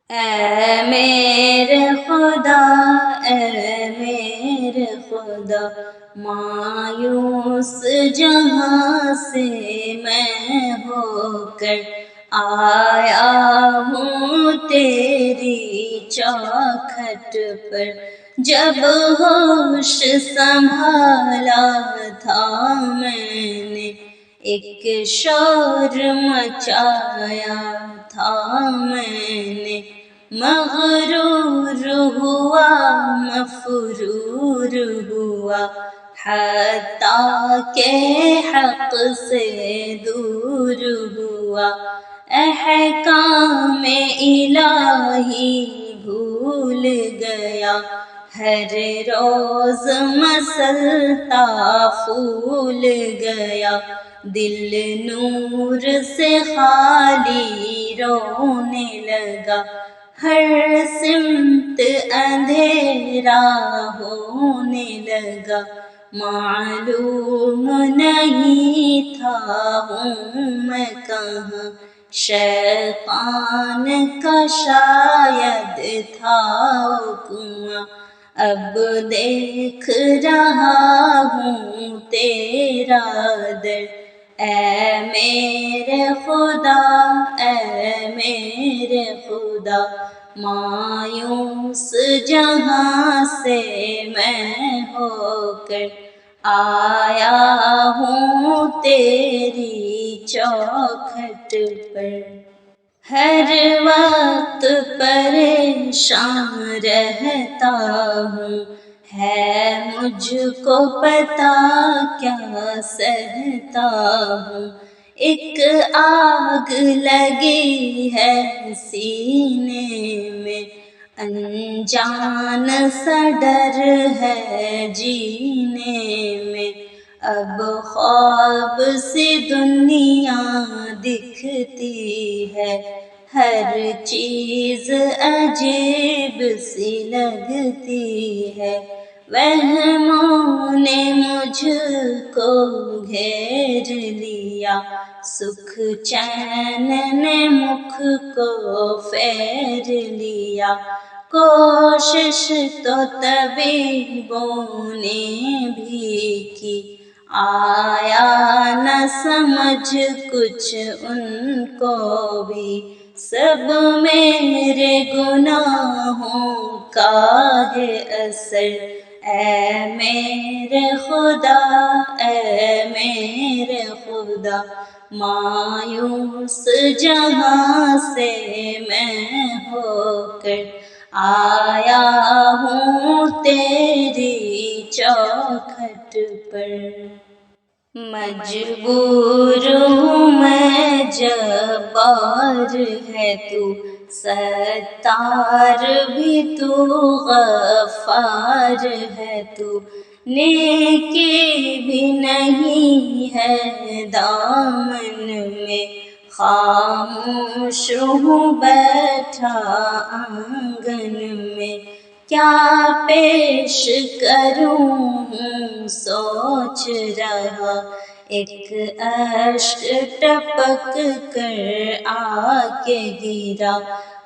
اے میرے خدا، اے میرے خدا، مایوس جہاں سے میں ہو کر آیا ہوں تیری چوکھٹ پر۔ جب ہوش سنبھالا تھا میں نے، ایک شور مچایا تھا میں نے، مغرور ہوا مفرور ہوا، حتیٰ کہ حق سے دور ہوا۔ احکام الہی بھول گیا، ہر روز مسلتا پھول گیا، دل نور سے خالی رونے لگا، ہر سمت اندھیرا ہونے لگا۔ معلوم نہیں تھا ہوں میں کہاں، شیطان کا شاید تھا کنواں، اب دیکھ رہا ہوں تیرا در۔ اے میرے خدا، اے میرے خدا، مایوس جہاں سے میں ہو کر آیا ہوں تیری چوکھٹ پر۔ ہر وقت پریشان رہتا ہوں، ہے مجھ کو پتہ کیا سہتا ہوں، ایک آگ لگی ہے سینے میں، انجان سا ڈر ہے جینے میں، اب خواب سی دنیا دکھتی ہے، ہر چیز عجیب سی لگتی ہے، وہموں نے مجھ کو گھیر لیا، سکھ چین نے مکھ کو پھیر لیا، کوشش تو طبیبوں نے بھی کی، آیا نہ سمجھ کچھ ان کو بھی، سب میرے گناہوں کا ہے اثر۔ اے میرے خدا، اے میرے خدا، مایوس جہاں سے میں ہو کر آیا ہوں تیری چوکھٹ پر۔ مجبور ہوں میں، جبار ہے تو، ستار بھی تو، غفار ہے تو، نیکی بھی نہیں ہے دامن میں، خاموش ہوں بیٹھا آنگن میں، کیا پیش کروں سوچ رہا، ایک اشک ٹپک کر آ کے گرا،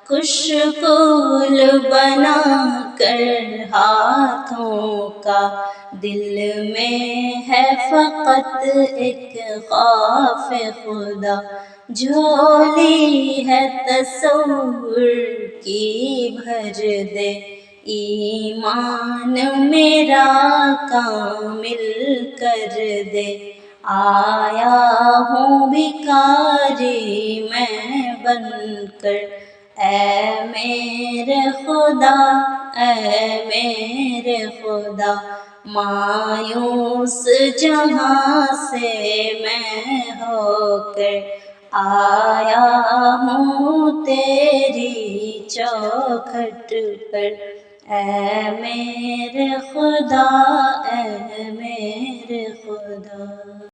کشکول بنا کر ہاتھوں کا، دل میں ہے فقط ایک خوف خدا، جھولی ہے تصور کی بھر دے، ایمان میرا کامل کر دے، آیا ہوں بھکاری میں بن کر، اے میرے خدا، اے میرے خدا، مایوس جہاں سے میں ہو کر آیا ہوں تیری چوکھٹ پر۔ اے میرے خدا، اے میرے خدا۔